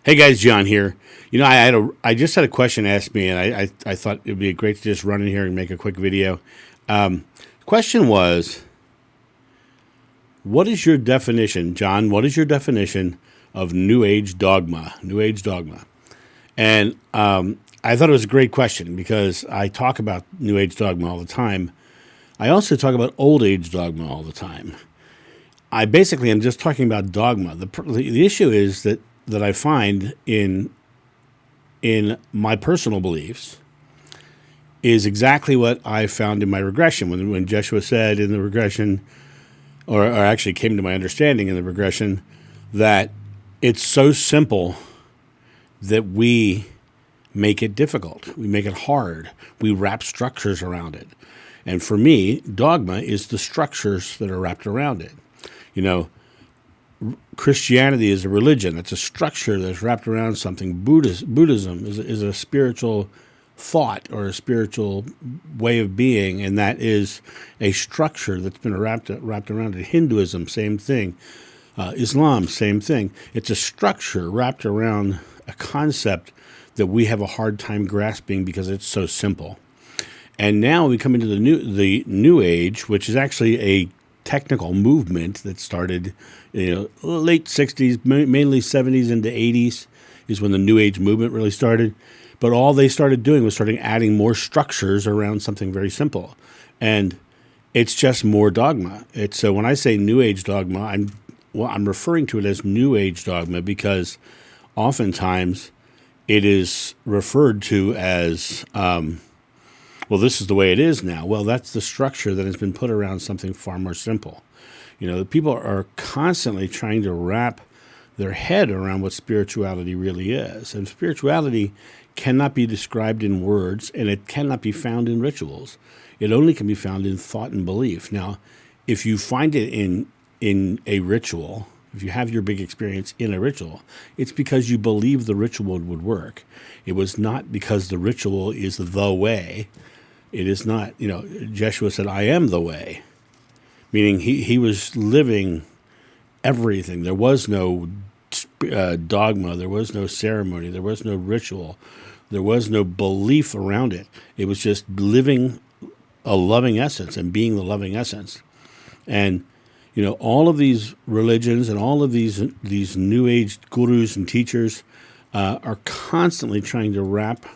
Hey guys, John here. I just had a question asked me, and I thought it'd be great to just run in here and make a quick video. Question was, what is your definition, John? What is your definition of New Age dogma? New Age dogma, and I thought it was a great question because I talk about New Age dogma all the time. I also talk about Old Age dogma all the time. I basically am just talking about dogma. The issue is that I find in my personal beliefs is exactly what I found in my regression. When Jeshua said in the regression, or actually came to my understanding in the regression, that it's so simple that we make it difficult. We make it hard. We wrap structures around it. And for me, dogma is the structures that are wrapped around it. You know, Christianity is a religion. It's a structure that's wrapped around something. Buddhism is a spiritual thought or a spiritual way of being, and that is a structure that's been wrapped around it. Hinduism, same thing. Islam, same thing. It's a structure wrapped around a concept that we have a hard time grasping because it's so simple. And now we come into the new age, which is actually a technical movement that started, late 60s, mainly 70s into 80s is when the New Age movement really started. But all they started doing was starting adding more structures around something very simple. And it's just more dogma. So when I say New Age dogma, I'm referring to it as New Age dogma because oftentimes it is referred to as this is the way it is now. Well, that's the structure that has been put around something far more simple. People are constantly trying to wrap their head around what spirituality really is. And spirituality cannot be described in words, and it cannot be found in rituals. It only can be found in thought and belief. Now, if you find it in a ritual, if you have your big experience in a ritual, it's because you believe the ritual would work. It was not because the ritual is the way. It is not, Jeshua said, I am the way, meaning he was living everything. There was no dogma. There was no ceremony. There was no ritual. There was no belief around it. It was just living a loving essence and being the loving essence. And, all of these religions and all of these New Age gurus and teachers are constantly trying to wrap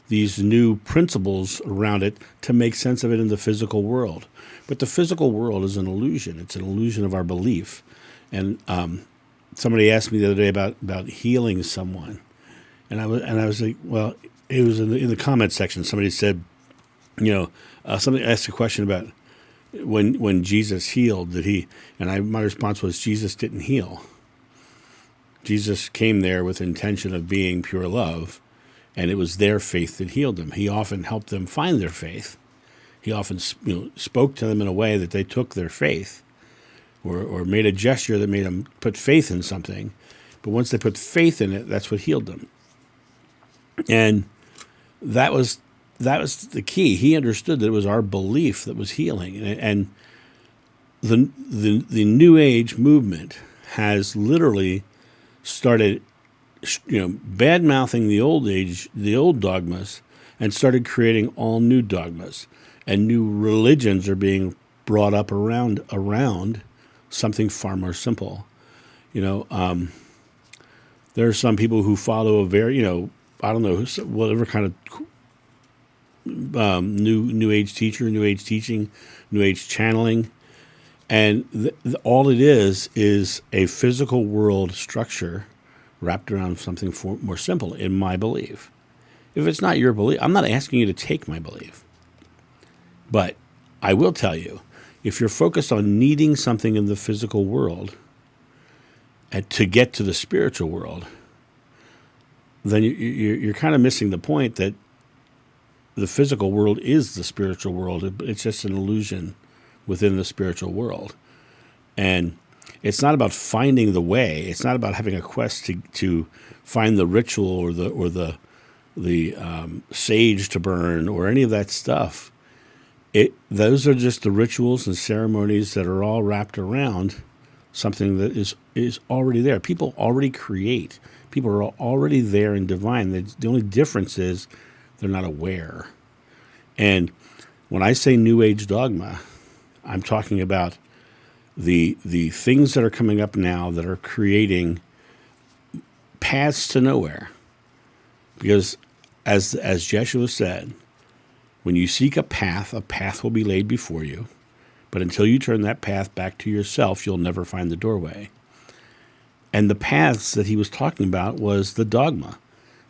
these new principles around it to make sense of it in the physical world. But the physical world is an illusion. It's an illusion of our belief. And somebody asked me the other day about healing someone. And I was like, well, it was in the comments section. Somebody said, somebody asked a question about when Jesus healed, my response was, Jesus didn't heal. Jesus came there with intention of being pure love. And it was their faith that healed them. He often helped them find their faith. He often spoke to them in a way that they took their faith or made a gesture that made them put faith in something. But once they put faith in it, that's what healed them. And that was the key. He understood that it was our belief that was healing. And the New Age movement has literally started bad mouthing the old dogmas, and started creating all new dogmas, and new religions are being brought up around something far more simple. There are some people who follow a very, whatever kind of new age teacher, new age teaching, new age channeling, and all it is a physical world structure wrapped around something more simple, in my belief. If it's not your belief, I'm not asking you to take my belief. But I will tell you, if you're focused on needing something in the physical world to get to the spiritual world, then you're kind of missing the point that the physical world is the spiritual world. It's just an illusion within the spiritual world. And it's not about finding the way. It's not about having a quest to find the ritual or the sage to burn or any of that stuff. Those are just the rituals and ceremonies that are all wrapped around something that is already there. People already create. People are already there and divine. The only difference is they're not aware. And when I say New Age dogma, I'm talking about the things that are coming up now that are creating paths to nowhere. Because as Jeshua said, when you seek a path will be laid before you. But until you turn that path back to yourself, you'll never find the doorway. And the paths that he was talking about was the dogma.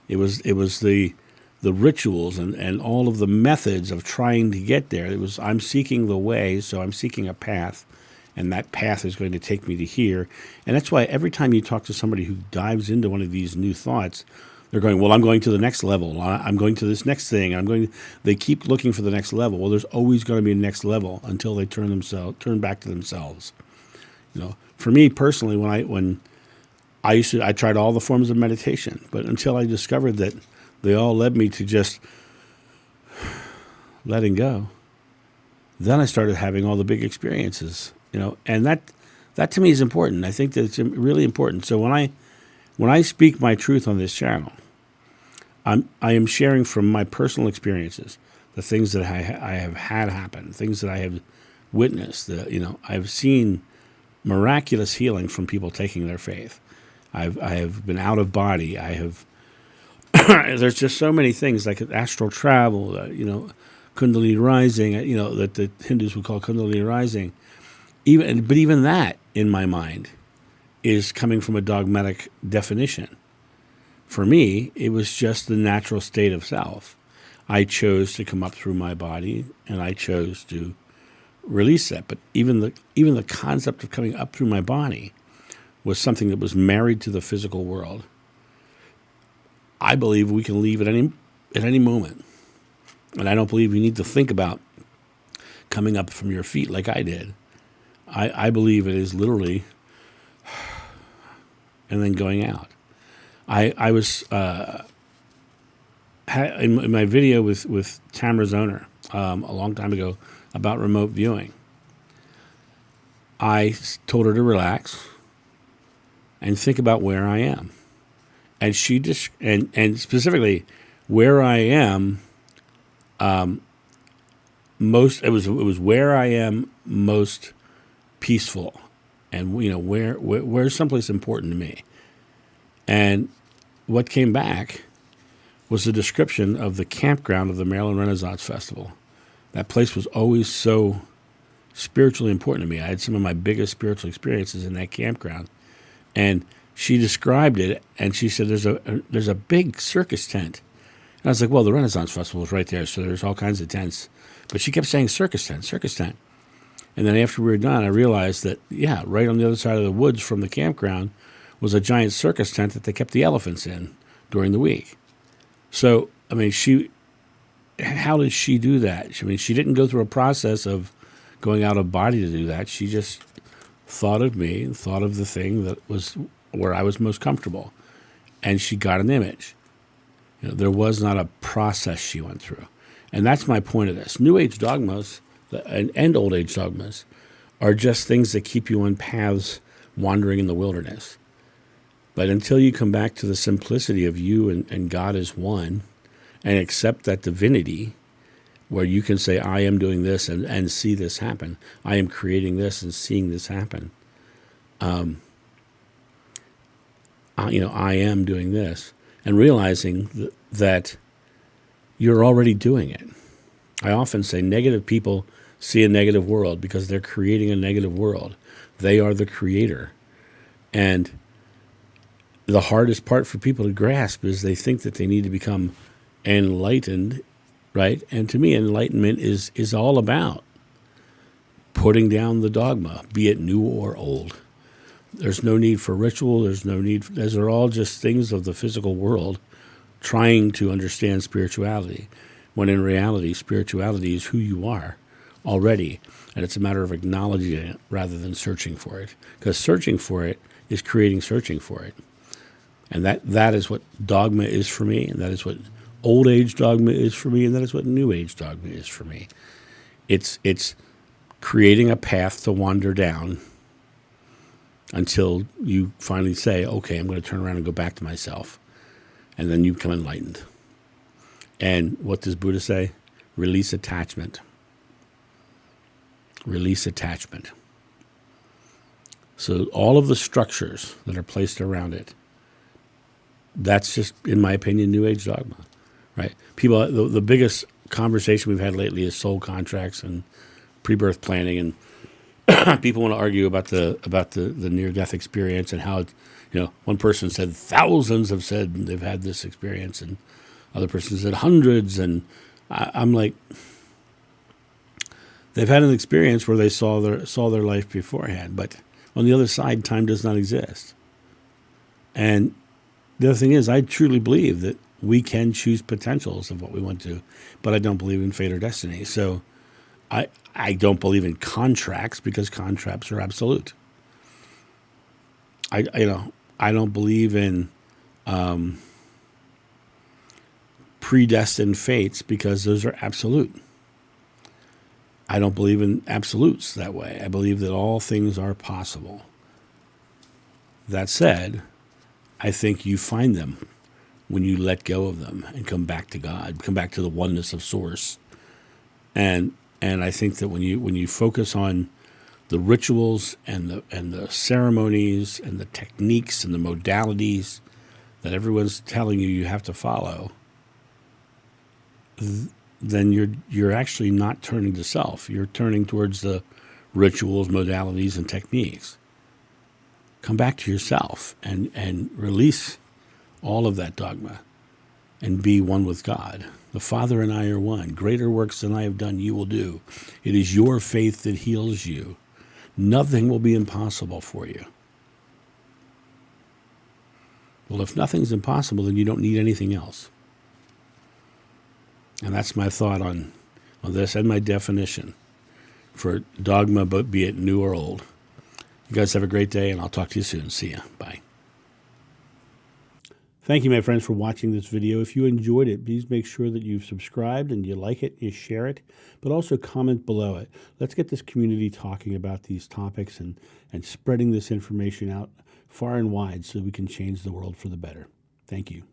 It was the rituals and all of the methods of trying to get there. It was, I'm seeking the way, so I'm seeking a path, and that path is going to take me to here. And that's why every time you talk to somebody who dives into one of these new thoughts, they're going, well, I'm going to the next level. I'm going to this next thing. They keep looking for the next level. Well, there's always going to be a next level until they turn back to themselves. For me personally, when I tried all the forms of meditation, but until I discovered that they all led me to just letting go, then I started having all the big experiences. And that to me is important. I think that it's really important. So when I speak my truth on this channel, I am sharing from my personal experiences, the things that I have had happen, things that I have witnessed. I've seen miraculous healing from people taking their faith. I have been out of body. I have. There's just so many things like astral travel, Kundalini rising, that the Hindus would call Kundalini rising. But even that, in my mind, is coming from a dogmatic definition. For me, it was just the natural state of self. I chose to come up through my body, and I chose to release that. But even the concept of coming up through my body was something that was married to the physical world. I believe we can leave at any moment, and I don't believe you need to think about coming up from your feet like I did. I believe it is literally, and then going out. I was in my video with Tamara Zoner a long time ago about remote viewing. I told her to relax and think about where I am, and she just and specifically where I am. It was where I am most peaceful, and where's someplace important to me. And what came back was a description of the campground of the Maryland Renaissance Festival. That place was always so spiritually important to me. I had some of my biggest spiritual experiences in that campground. And she described it, and she said, there's a big circus tent. And I was like, well, the Renaissance Festival is right there, so there's all kinds of tents. But she kept saying circus tent, circus tent. And then after we were done, I realized that, right on the other side of the woods from the campground was a giant circus tent that they kept the elephants in during the week. So, how did she do that? She didn't go through a process of going out of body to do that. She just thought of me and thought of the thing that was where I was most comfortable. And she got an image. There was not a process she went through. And that's my point of this. New Age dogmas and Old Age dogmas are just things that keep you on paths wandering in the wilderness. But until you come back to the simplicity of you and God as one, and accept that divinity, where you can say, I am doing this and see this happen. I am creating this and seeing this happen. I am doing this. And realizing that you're already doing it. I often say negative people see a negative world because they're creating a negative world. They are the creator. And the hardest part for people to grasp is they think that they need to become enlightened, right? And to me, enlightenment is all about putting down the dogma, be it new or old. There's no need for ritual. Those are all just things of the physical world trying to understand spirituality, when in reality, spirituality is who you are already. And it's a matter of acknowledging it rather than searching for it. Because searching for it is creating searching for it. And that is what dogma is for me, and that is what Old Age dogma is for me, and that is what New Age dogma is for me. It's creating a path to wander down until you finally say, okay, I'm going to turn around and go back to myself. And then you become enlightened. And what does Buddha say? Release attachment. Release attachment. So all of the structures that are placed around it, that's just, in my opinion, New Age dogma, right? People, the biggest conversation we've had lately is soul contracts and pre-birth planning, and people want to argue about the near-death experience and how, one person said thousands have said they've had this experience, and other person said hundreds, and I'm like, they've had an experience where they saw their life beforehand, but on the other side, time does not exist. And the other thing is, I truly believe that we can choose potentials of what we want to, but I don't believe in fate or destiny. So I don't believe in contracts because contracts are absolute. I don't believe in predestined fates because those are absolute. I don't believe in absolutes that way. I believe that all things are possible. That said, I think you find them when you let go of them and come back to God, come back to the oneness of Source. And I think that when you focus on the rituals and the ceremonies and the techniques and the modalities that everyone's telling you have to follow, then you're actually not turning to self. You're turning towards the rituals, modalities, and techniques. Come back to yourself and release all of that dogma and be one with God. The Father and I are one. Greater works than I have done you will do. It is your faith that heals you. Nothing will be impossible for you. Well, if nothing's impossible, then you don't need anything else. And that's my thought on this and my definition for dogma, but be it new or old. You guys have a great day, and I'll talk to you soon. See ya. Bye. Thank you, my friends, for watching this video. If you enjoyed it, please make sure that you've subscribed and you like it, you share it, but also comment below it. Let's get this community talking about these topics and spreading this information out far and wide so we can change the world for the better. Thank you.